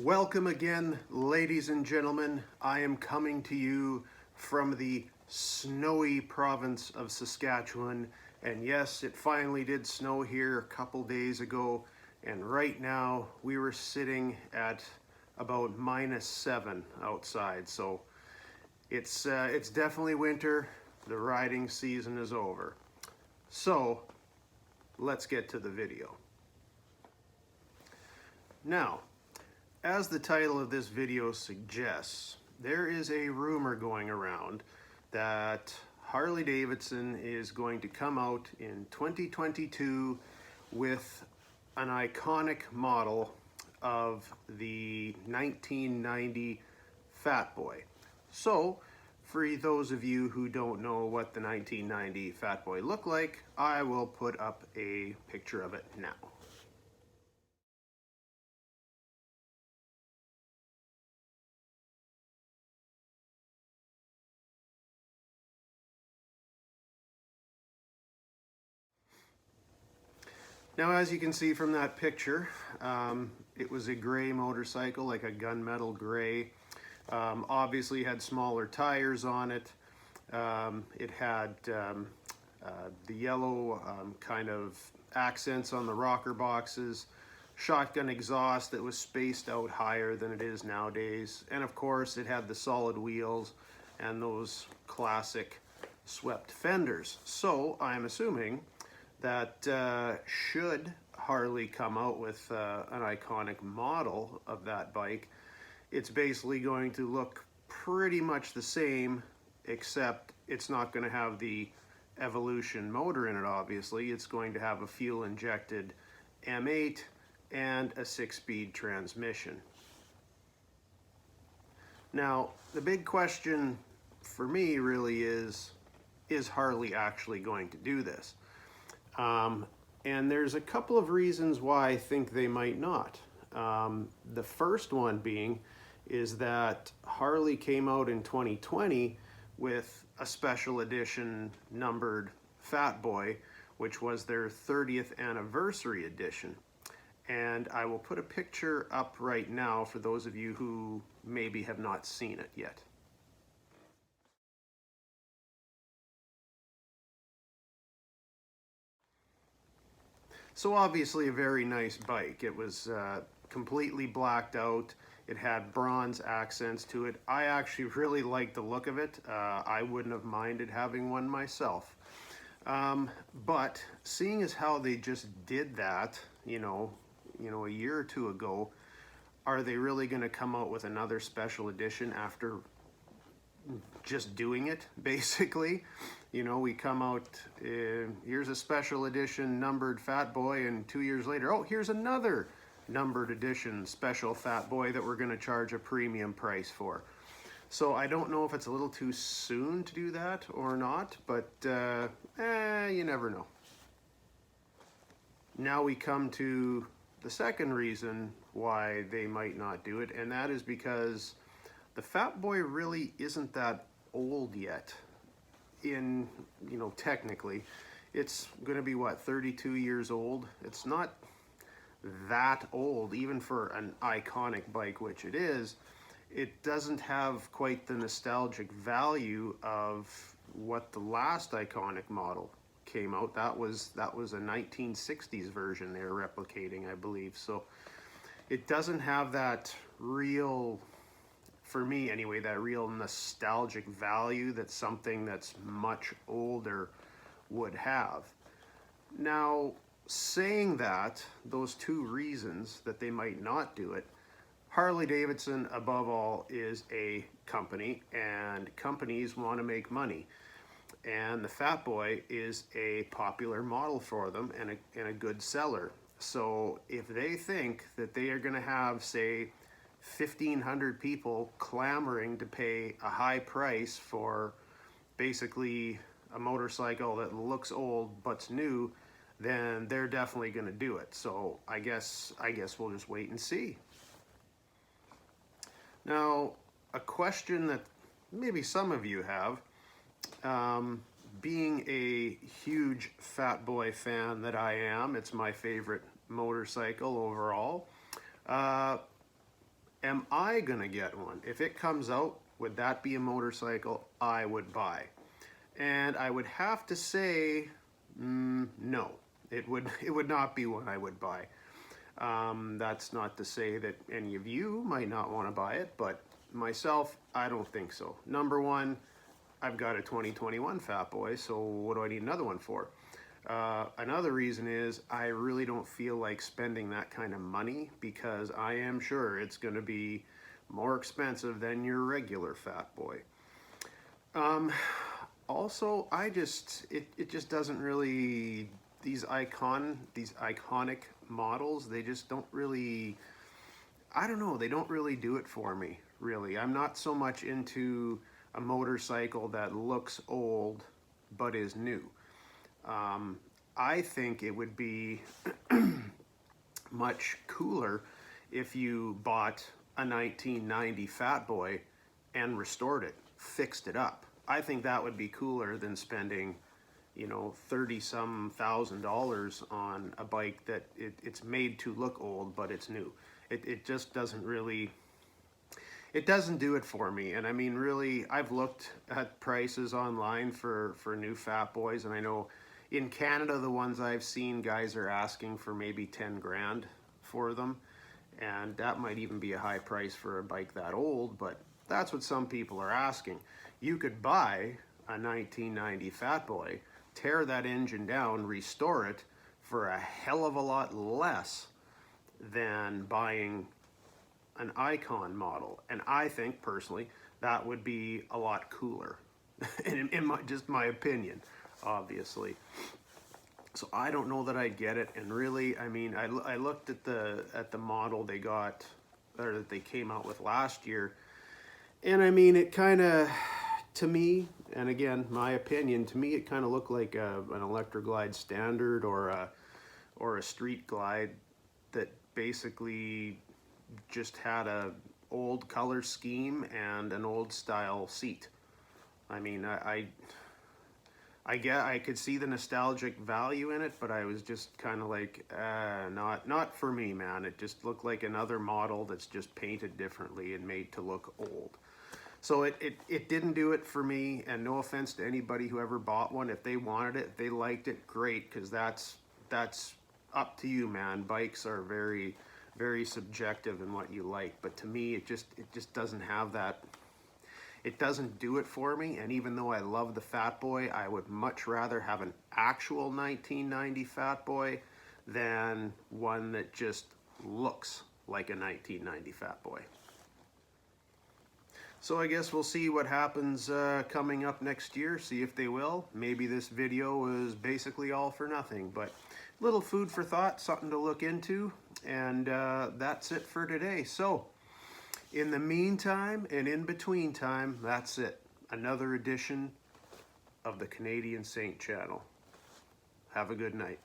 Welcome again, ladies and gentlemen. I am coming to you from the snowy province of Saskatchewan. And yes, it finally did snow here a couple days ago. And right now we were sitting at about -7 outside. So it's definitely winter. The riding season is over. So let's get to the video. Now, as the title of this video suggests, there is a rumor going around that Harley Davidson is going to come out in 2022 with an iconic model of the 1990 Fatboy. So, for those of you who don't know what the 1990 Fatboy looked like, I will put up a picture of it now. Now, as you can see from that picture, it was a gray motorcycle, like a gunmetal gray. Obviously had smaller tires on it. It had the yellow kind of accents on the rocker boxes, shotgun exhaust that was spaced out higher than it is nowadays, and of course it had the solid wheels and those classic swept fenders. So I'm assuming that should Harley come out with an iconic model of that bike, it's basically going to look pretty much the same, except it's not going to have the Evolution motor in it, obviously. It's going to have a fuel-injected M8 and a 6-speed transmission. Now, the big question for me really is Harley actually going to do this? And there's a couple of reasons why I think they might not. The first one being is that Harley came out in 2020 with a special edition numbered Fatboy, which was their 30th anniversary edition. And I will put a picture up right now for those of you who maybe have not seen it yet. So obviously a very nice bike. It was completely blacked out. It had bronze accents to it. I actually really liked the look of it. I wouldn't have minded having one myself. But seeing as how they just did that, you know, a year or two ago, are they really going to come out with another special edition after just doing it, basically? You know, we come out, here's a special edition numbered Fatboy, and 2 years later, oh, here's another numbered edition special Fatboy that we're going to charge a premium price for. So I don't know if it's a little too soon to do that or not, but you never know. Now we come to the second reason why they might not do it, and that is because the Fatboy really isn't that old yet. Technically, it's going to be, what, 32 years old? It's not that old, even for an iconic bike, which it is. It doesn't have quite the nostalgic value of what the last iconic model came out. That was a 1960s version they were replicating, I believe. So it doesn't have that real, for me anyway, that real nostalgic value that something that's much older would have. Now, saying that, those two reasons that they might not do it, Harley Davidson, above all, is a company, and companies want to make money. And the Fatboy is a popular model for them and a good seller. So if they think that they are going to have, say, 1,500 people clamoring to pay a high price for basically a motorcycle that looks old but's new, then they're definitely going to do it. So I guess we'll just wait and see. Now, a question that maybe some of you have, being a huge Fatboy fan that I am, it's my favorite motorcycle overall. am I gonna get one? If it comes out, would that be a motorcycle I would buy? And I would have to say, no. It would not be one I would buy. That's not to say that any of you might not want to buy it, but myself, I don't think so. Number one, I've got a 2021 Fatboy, so what do I need another one for? Another reason is I really don't feel like spending that kind of money, because I am sure it's going to be more expensive than your regular Fatboy. Also, it just doesn't really, these iconic models, they just don't really, I don't know, they don't really do it for me, really. I'm not so much into a motorcycle that looks old but is new. I think it would be much cooler if you bought a 1990 Fatboy and restored it, fixed it up. I think that would be cooler than spending, you know, $30-some thousand on a bike that it's made to look old, but it's new. It just doesn't really, it doesn't do it for me. And I mean, really, I've looked at prices online for new Fatboys, and I know in Canada, the ones I've seen, guys are asking for maybe 10 grand for them. And that might even be a high price for a bike that old, but that's what some people are asking. You could buy a 1990 Fatboy, tear that engine down, restore it for a hell of a lot less than buying an Icon model. And I think, personally, that would be a lot cooler. in just my opinion, obviously. So I don't know that I'd get it. And really, I mean, I looked at the model they got, or that they came out with last year, and I mean, it kind of, to me, and again, my opinion, to me, it kind of looked like an Electroglide Standard or a Street Glide that basically just had a old color scheme and an old style seat. I mean, I get, I could see the nostalgic value in it, but I was just kind of like, not for me, man. It just looked like another model that's just painted differently and made to look old. So it didn't do it for me, and no offense to anybody who ever bought one. If they wanted it, if they liked it, great, because that's up to you, man. Bikes are very, very subjective in what you like, but to me, it just doesn't have that. It doesn't do it for me, and even though I love the Fatboy, I would much rather have an actual 1990 Fatboy than one that just looks like a 1990 Fatboy. So I guess we'll see what happens coming up next year, see if they will. Maybe this video is basically all for nothing, but little food for thought, something to look into, and that's it for today. So in the meantime and in between time, that's it. Another edition of the Canadian Saint channel. Have a good night.